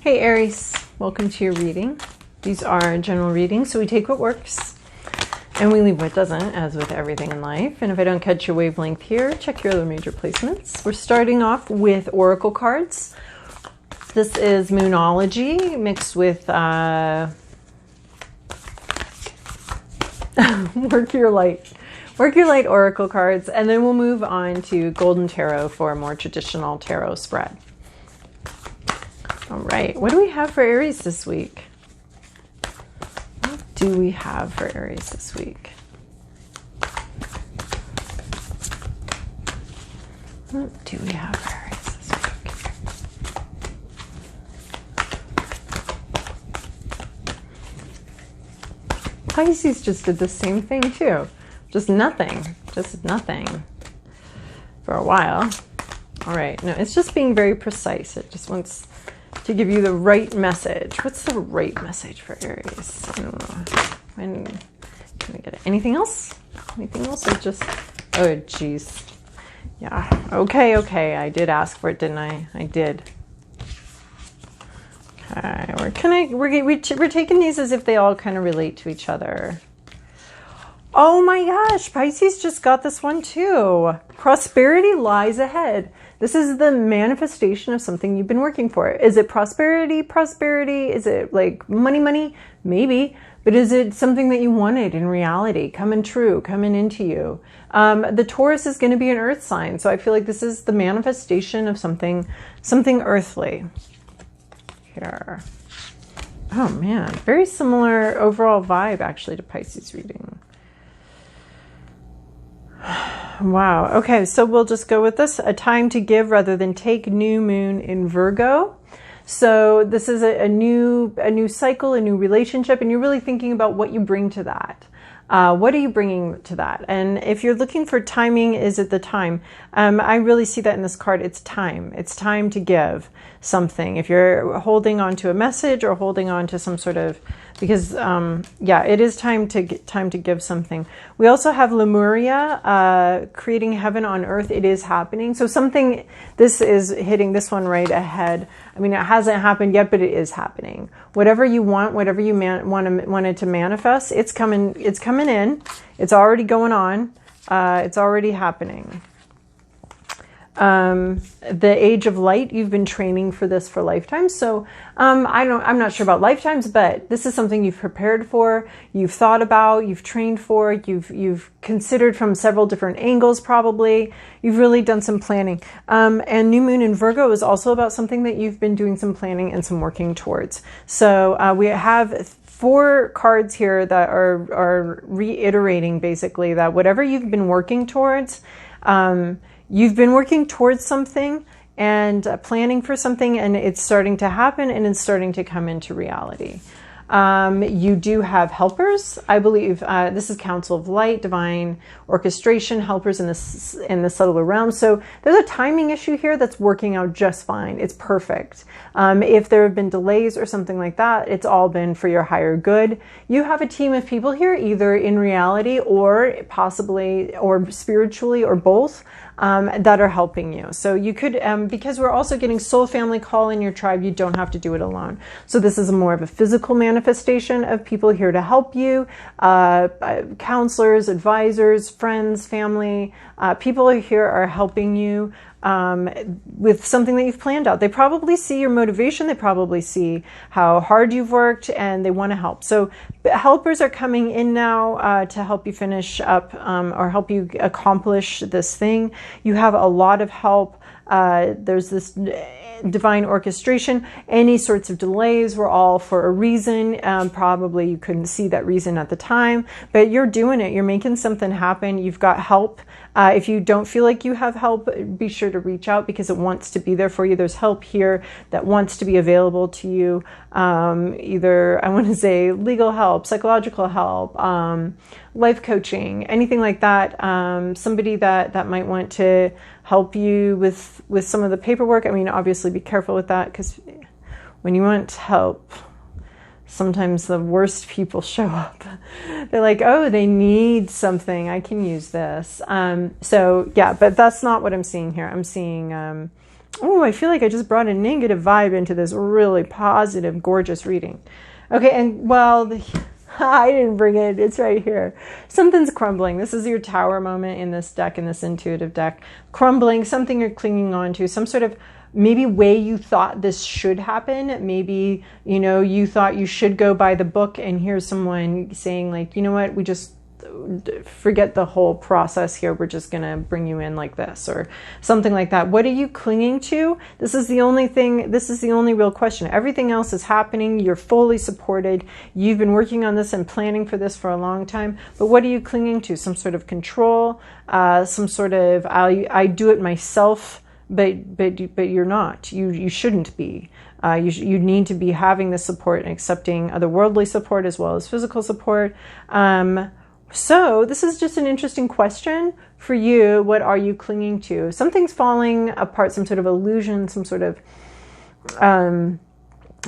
Hey Aries, welcome to your reading. These are general readings, so we take what works and we leave what doesn't, as with everything in life. And if I don't catch your wavelength here, check your other major placements. We're starting off with oracle cards. This is Moonology mixed with Work Your Light oracle cards, and then we'll move on to Golden Tarot for a more traditional tarot spread. All right, what do we have for Aries this week? What do we have for Aries this week? What do we have for Aries this week? Pisces just did the same thing too. Just nothing for a while. All right, no, it's just being very precise. It just wants to give you the right message. What's the right message for Aries? I don't know. When can we get it? Anything else? Anything else? Or just, oh, geez. Yeah. Okay. I did ask for it, didn't I? I did. Okay. We're taking these as if they all kind of relate to each other. Oh my gosh, Pisces just got this one too. Prosperity lies ahead. This is the manifestation of something you've been working for. Is it prosperity? Is it like money? Maybe. But is it something that you wanted in reality, coming true, coming into you? The Taurus is going to be an earth sign. So I feel like this is the manifestation of something earthly. Here. Oh man, very similar overall vibe actually to Pisces reading. Wow. Okay, so we'll just go with this. A time to give rather than take, new moon in Virgo. So this is a new cycle, a new relationship, and you're really thinking about what you bring to that. What are you bringing to that? And if you're looking for timing, is it the time? I really see that in this card. It's time. It's time to give something. If you're holding on to a message or holding on to some sort of, because yeah, it is time to give something. We also have Lemuria, creating heaven on earth. It is happening. So something, this is hitting this one right ahead. I mean, it hasn't happened yet, but it is happening. Whatever you want, whatever you wanted to manifest, it's coming in. It's already going on. It's already happening. The age of light, you've been training for this for lifetimes. So I'm not sure about lifetimes, but this is something you've prepared for, you've thought about, you've trained for, you've considered from several different angles probably. You've really done some planning. And new moon in Virgo is also about something that you've been doing some planning and some working towards. So we have 4 cards here that are reiterating basically that whatever you've been working towards, you've been working towards something and planning for something, and it's starting to happen and it's starting to come into reality. You do have helpers. I believe this is Council of Light, Divine Orchestration, helpers in the subtler realm. So there's a timing issue here that's working out just fine. It's perfect. If there have been delays or something like that, it's all been for your higher good. You have a team of people here, either in reality or possibly or spiritually or both, that are helping you. So you could, because we're also getting soul family call in your tribe, you don't have to do it alone. So this is more of a physical manifestation of people here to help you, counselors, advisors, friends, family, people here are helping you with something that you've planned out. They probably see your motivation. They probably see how hard you've worked and they want to help. So helpers are coming in now to help you finish up or help you accomplish this thing. You have a lot of help. There's this divine orchestration. Any sorts of delays were all for a reason. Probably you couldn't see that reason at the time, but you're doing it. You're making something happen. You've got help. If you don't feel like you have help, be sure to reach out because it wants to be there for you. There's help here that wants to be available to you. Either, I want to say, legal help, psychological help, life coaching, anything like that. Somebody that might want to help you with some of the paperwork. I mean, obviously be careful with that because when you want help, sometimes the worst people show up. They're like, oh, they need something. I can use this. So yeah, but that's not what I'm seeing here. I'm seeing Oh, I feel like I just brought a negative vibe into this really positive, gorgeous reading. Okay, and well, I didn't bring it. It's right here. Something's crumbling. This is your tower moment in this deck, in this intuitive deck. Crumbling, something you're clinging on to, some sort of maybe way you thought this should happen. Maybe, you know, you thought you should go by the book, and here's someone saying like, you know what, we just forget the whole process here. We're just going to bring you in like this or something like that. What are you clinging to? This is the only thing. This is the only real question. Everything else is happening. You're fully supported. You've been working on this and planning for this for a long time. But what are you clinging to? Some sort of control, some sort of, I do it myself, but you're not. You shouldn't be. You need to be having the support and accepting otherworldly support as well as physical support. So this is just an interesting question for you. What are you clinging to? Something's falling apart, some sort of illusion, some sort of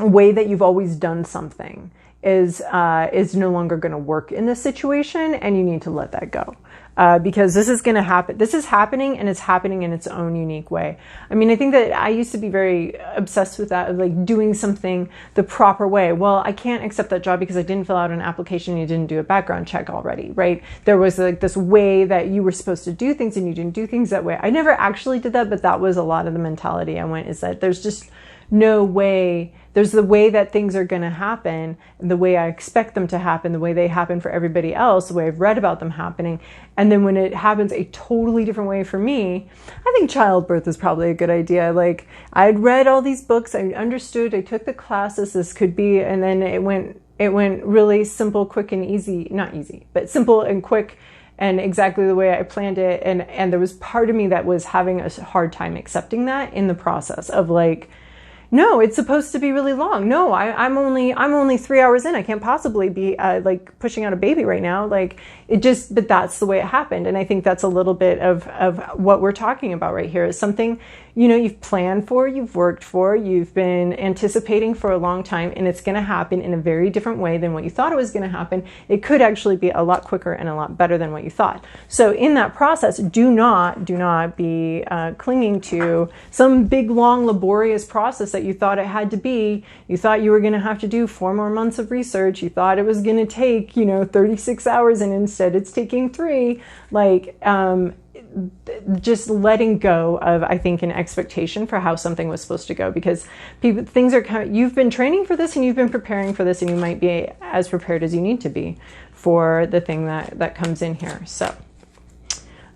way that you've always done something is no longer going to work in this situation, and you need to let that go. Because this is going to happen. This is happening, and it's happening in its own unique way. I mean, I think that I used to be very obsessed with that, of like doing something the proper way. Well, I can't accept that job because I didn't fill out an application and you didn't do a background check already, right? There was like this way that you were supposed to do things and you didn't do things that way. I never actually did that, but that was a lot of the mentality I went, is that there's just no way. There's the way that things are going to happen, the way I expect them to happen, the way they happen for everybody else, the way I've read about them happening. And then when it happens a totally different way for me, I think childbirth is probably a good idea. Like, I'd read all these books, I understood, I took the classes, this could be, and then it went really simple, quick and easy, not easy, but simple and quick and exactly the way I planned it. And there was part of me that was having a hard time accepting that in the process of like, no, it's supposed to be really long. No, I'm only 3 hours in. I can't possibly be like pushing out a baby right now. Like it just, but that's the way it happened. And I think that's a little bit of what we're talking about right here, is something, you know, you've planned for, you've worked for, you've been anticipating for a long time, and it's going to happen in a very different way than what you thought it was going to happen. It could actually be a lot quicker and a lot better than what you thought. So in that process, do not be clinging to some big, long, laborious process that you thought it had to be. You thought you were going to have to do 4 more months of research. You thought it was going to take, 36 hours, and instead it's taking 3. Like, just letting go of, I think, an expectation for how something was supposed to go, because things are you've been training for this and you've been preparing for this, and you might be as prepared as you need to be for the thing that comes in here. So,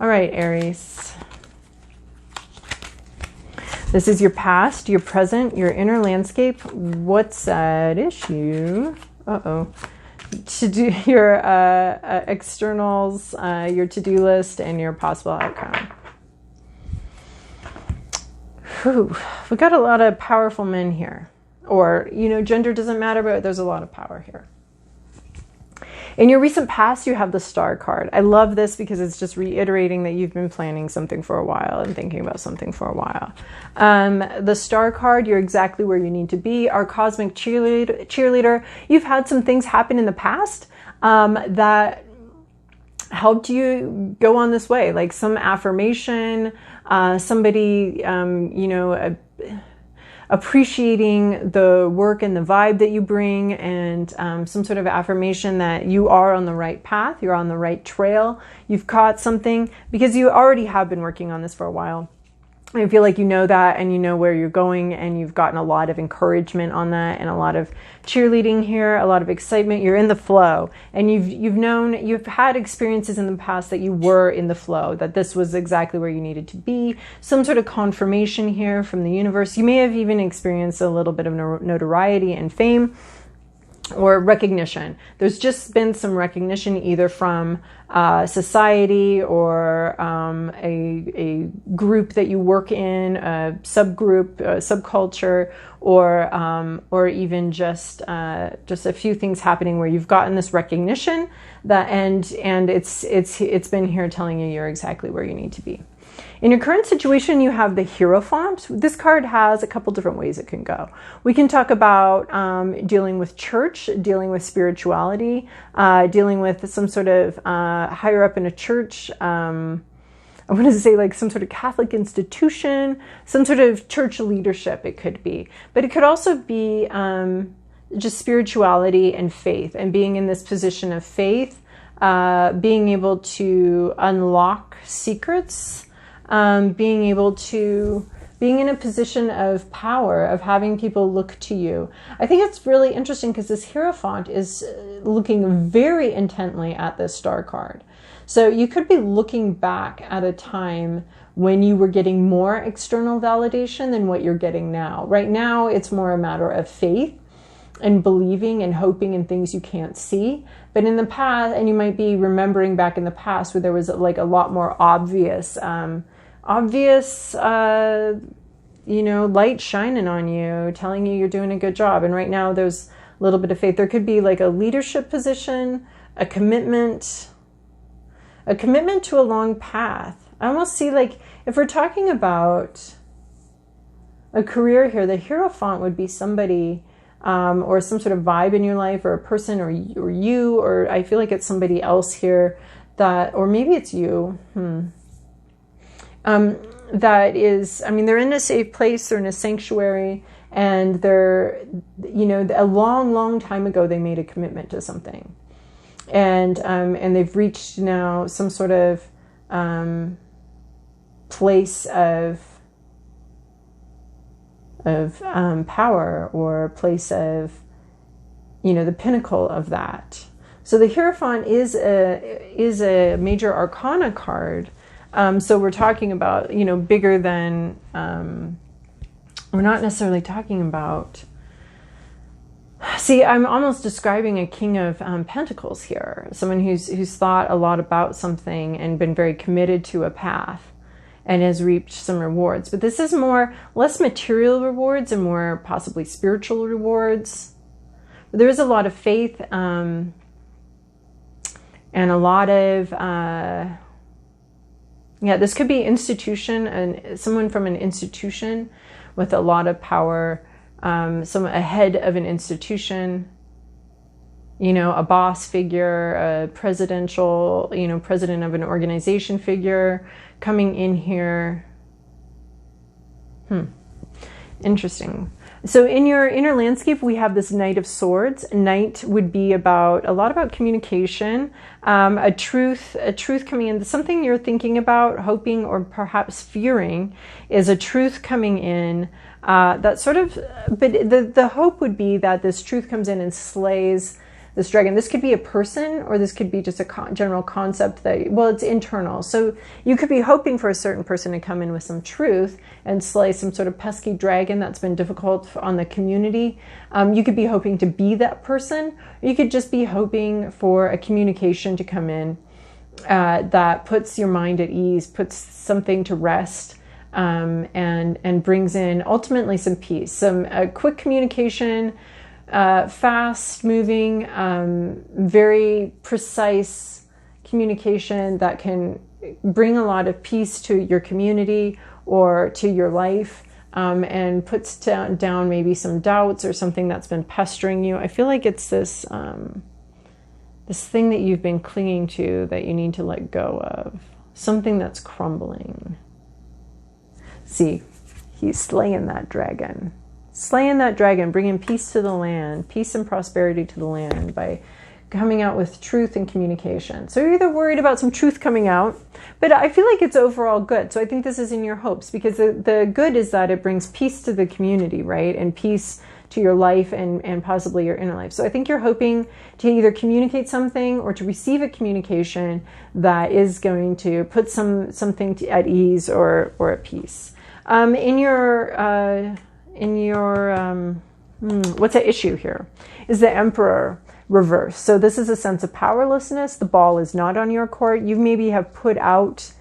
all right, Aries. This is your past, your present, your inner landscape. What's at issue? To do your externals, your to-do list, and your possible outcome. Whew. We got a lot of powerful men here. Or, gender doesn't matter, but there's a lot of power here. In your recent past, you have the Star card. I love this because it's just reiterating that you've been planning something for a while and thinking about something for a while. The Star card, you're exactly where you need to be. Our cosmic cheerleader. You've had some things happen in the past that helped you go on this way, like some affirmation, somebody, appreciating the work and the vibe that you bring, and some sort of affirmation that you are on the right path, you're on the right trail, you've caught something, because you already have been working on this for a while. I feel like you know that, and you know where you're going, and you've gotten a lot of encouragement on that, and a lot of cheerleading here, a lot of excitement. You're in the flow, and you've had experiences in the past that you were in the flow, that this was exactly where you needed to be. Some sort of confirmation here from the universe. You may have even experienced a little bit of notoriety and fame, or recognition. There's just been some recognition either from society or a group that you work in, a subgroup, a subculture, or even just a few things happening where you've gotten this recognition that and it's been here telling you you're exactly where you need to be. In your current situation, you have the Hierophant. This card has a couple different ways it can go. We can talk about dealing with church, dealing with spirituality, dealing with some sort of higher up in a church, I want to say like some sort of Catholic institution, some sort of church leadership it could be. But it could also be just spirituality and faith, and being in this position of faith, being able to unlock secrets, being in a position of power, of having people look to you. I think it's really interesting because this Hierophant is looking very intently at this star card. So you could be looking back at a time when you were getting more external validation than what you're getting now. Right now, it's more a matter of faith and believing and hoping in things you can't see. But in the past, and you might be remembering back in the past where there was like a lot more obvious, light shining on you, telling you you're doing a good job. And right now there's a little bit of faith. There could be like a leadership position, a commitment to a long path. I almost see like, if we're talking about a career here, the Hierophant would be somebody, or some sort of vibe in your life, or a person, or you, or I feel like it's somebody else here that, or maybe it's you. That is, I mean, they're in a safe place, they're in a sanctuary, and they're, a long, long time ago, they made a commitment to something. And they've reached now some sort of place of power, or place of, the pinnacle of that. So the Hierophant is a major arcana card. So we're talking about, bigger than, we're not necessarily talking about, see, I'm almost describing a King of Pentacles here, someone who's thought a lot about something and been very committed to a path and has reaped some rewards. But this is less material rewards and more possibly spiritual rewards. There is a lot of faith and a lot of, this could be institution, and someone from an institution with a lot of power, a head of an institution, a boss figure, a presidential, president of an organization figure coming in here. Interesting. So in your inner landscape, we have this Knight of Swords. Knight would be a lot about communication, a truth coming in, something you're thinking about, hoping, or perhaps fearing is a truth coming in. That sort of, but the hope would be that this truth comes in and slays this dragon. This could be a person, or this could be just a general concept that, well, it's internal. So you could be hoping for a certain person to come in with some truth and slay some sort of pesky dragon that's been difficult on the community. You could be hoping to be that person. Or you could just be hoping for a communication to come in that puts your mind at ease, puts something to rest, and brings in ultimately some peace, some quick communication, fast moving, very precise communication that can bring a lot of peace to your community or to your life, and puts down maybe some doubts or something that's been pestering you. I feel like it's this thing that you've been clinging to that you need to let go of, something that's crumbling. See, he's slaying that dragon. Slaying that dragon, bringing peace to the land, peace and prosperity to the land by coming out with truth and communication. So you're either worried about some truth coming out, but I feel like it's overall good. So I think this is in your hopes, because the good is that it brings peace to the community, right? And peace to your life and possibly your inner life. So I think you're hoping to either communicate something or to receive a communication that is going to put something at ease or at peace. What's at issue here is the Emperor reverse. So this is a sense of powerlessness. The ball is not on your court. You maybe have put out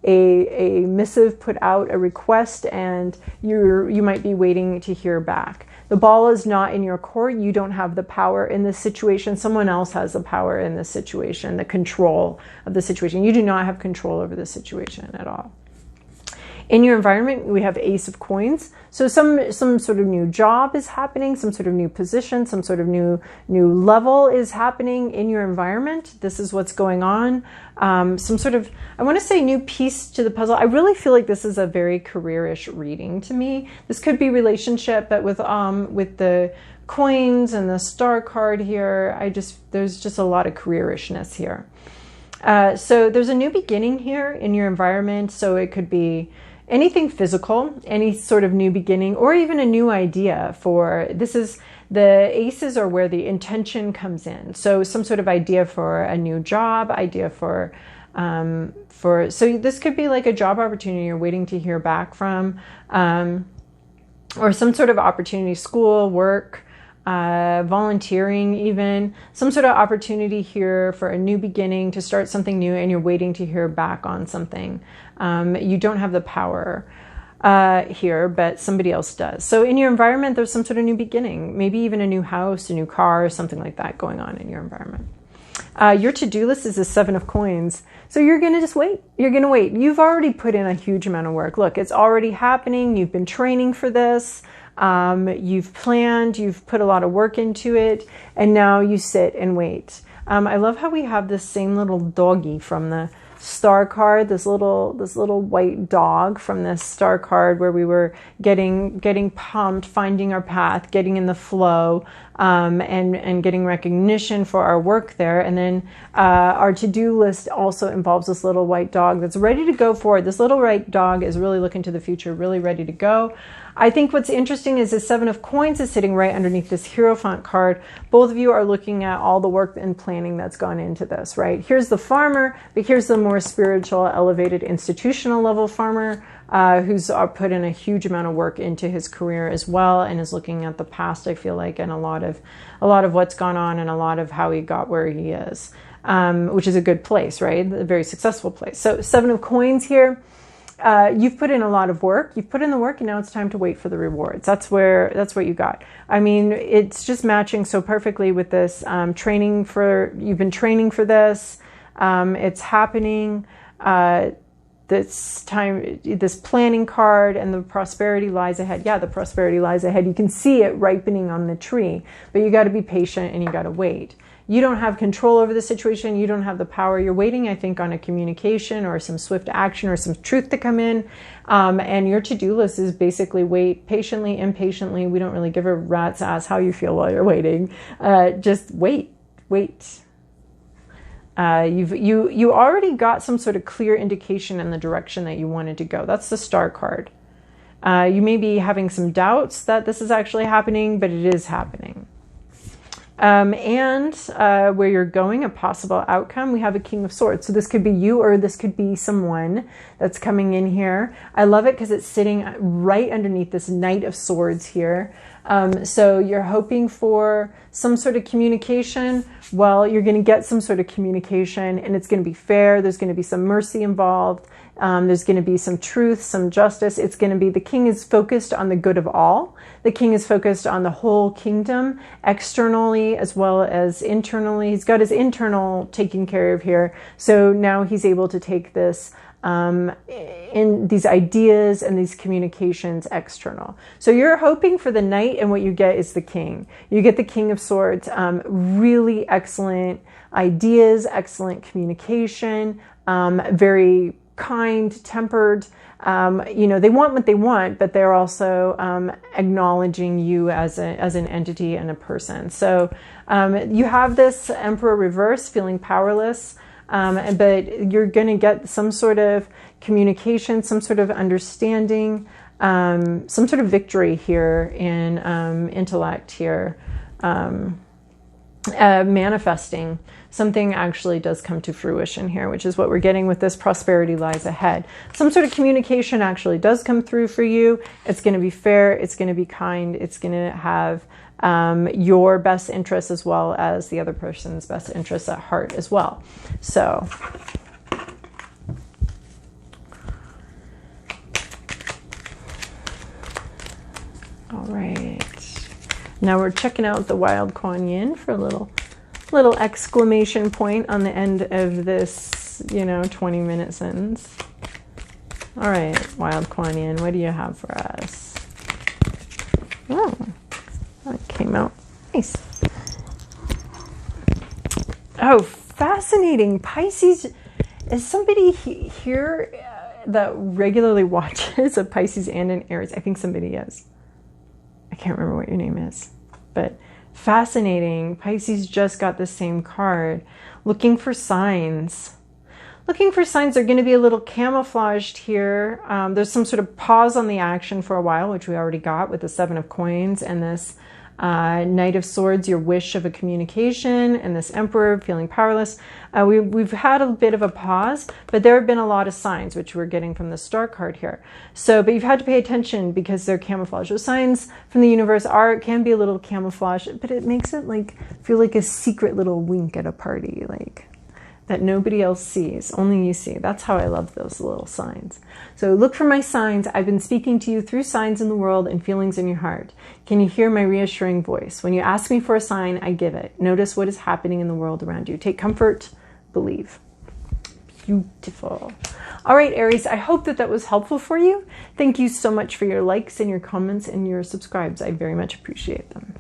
a missive, put out a request, and you might be waiting to hear back. The ball is not in your court. You don't have the power in this situation. Someone else has the power in this situation, the control of the situation. You do not have control over the situation at all. In your environment, we have Ace of Coins. So some sort of new job is happening, some sort of new position, some sort of new level is happening in your environment. This is what's going on. Some sort of, I want to say, new piece to the puzzle. I really feel like this is a very careerish reading to me. This could be relationship, but with the coins and the star card here, there's just a lot of careerishness here. So there's a new beginning here in your environment. So it could be anything physical, any sort of new beginning, or even a new idea for, this is, the aces are where the intention comes in. So some sort of idea for a new job, idea for, so this could be like a job opportunity you're waiting to hear back from, or some sort of opportunity, school, work, volunteering, even some sort of opportunity here for a new beginning, to start something new, and you're waiting to hear back on something. You don't have the power here, but somebody else does. So in your environment, there's some sort of new beginning, maybe even a new house, a new car, something like that going on in your environment. Your to-do list is a 7 of coins. So you're going to just wait. You're going to wait. You've already put in a huge amount of work. Look, it's already happening. You've been training for this. You've planned, you've put a lot of work into it, and now you sit and wait. I love how we have this same little doggy from the star card, this little white dog from this star card, where we were getting pumped, finding our path, getting in the flow, and getting recognition for our work there. And then our to-do list also involves this little white dog that's ready to go forward. This little white dog is really looking to the future, really ready to go. I think what's interesting is the 7 of coins is sitting right underneath this Hierophant card. Both of you are looking at all the work and planning that's gone into this, right? Here's the farmer, but here's the more spiritual, elevated, institutional level farmer who's put in a huge amount of work into his career as well, and is looking at the past, I feel like, and a lot of what's gone on, and a lot of how he got where he is, which is a good place, right? A very successful place. So 7 of coins here. You've put in a lot of work. You've put in the work, and now it's time to wait for the rewards. That's what you got. I mean, it's just matching so perfectly with this you've been training for this. It's happening. This time, this planning card, and the prosperity lies ahead. Yeah, the prosperity lies ahead. You can see it ripening on the tree, but you got to be patient and you got to wait. You don't have control over the situation. You don't have the power. You're waiting, I think, on a communication or some swift action or some truth to come in. And your to-do list is basically wait patiently, impatiently. We don't really give a rat's ass how you feel while you're waiting. Just wait. You already got some sort of clear indication in the direction that you wanted to go. That's the star card. You may be having some doubts that this is actually happening, but it is happening. And where you're going, a possible outcome, we have a King of Swords. So this could be you, or this could be someone that's coming in here. I love it because it's sitting right underneath this Knight of Swords here. So you're hoping for some sort of communication. Well, you're going to get some sort of communication, and it's going to be fair. There's going to be some mercy involved. There's going to be some truth, some justice. It's going to be, the king is focused on the good of all. The king is focused on the whole kingdom, externally as well as internally. He's got his internal taken care of here. So now he's able to take this in these ideas and these communications external. So you're hoping for the knight, and what you get is the king. You get the King of Swords, really excellent ideas, excellent communication, very kind, tempered. They want what they want, but they're also acknowledging you as an entity and a person. So you have this Emperor reverse, feeling powerless, but you're going to get some sort of communication, some sort of understanding, some sort of victory here in intellect here, manifesting. Something actually does come to fruition here, which is what we're getting with this prosperity lies ahead. Some sort of communication actually does come through for you. It's going to be fair. It's going to be kind. It's going to have your best interests as well as the other person's best interests at heart as well. So all right. Now we're checking out the Wild Kuan Yin for a little exclamation point on the end of this, 20-minute sentence. All right, Wild Kuanian, what do you have for us? Oh, that came out nice. Oh, fascinating. Pisces. Is somebody here that regularly watches a Pisces and an Aries? I think somebody is. I can't remember what your name is, but fascinating. Pisces just got the same card. Looking for signs. Looking for signs. They're going to be a little camouflaged here. There's some sort of pause on the action for a while, which we already got with the 7 of Coins and this Knight of Swords, your wish of a communication, and this Emperor feeling powerless. We've had a bit of a pause, but there have been a lot of signs, which we're getting from the Star card here. So, but you've had to pay attention because they're camouflage. Those signs from the universe can be a little camouflage, but it makes it like feel like a secret little wink at a party, like that nobody else sees, only you see. That's how I love those little signs. So look for my signs. I've been speaking to you through signs in the world and feelings in your heart. Can you hear my reassuring voice? When you ask me for a sign, I give it. Notice what is happening in the world around you. Take comfort, believe. Beautiful. All right, Aries, I hope that that was helpful for you. Thank you so much for your likes and your comments and your subscribes. I very much appreciate them.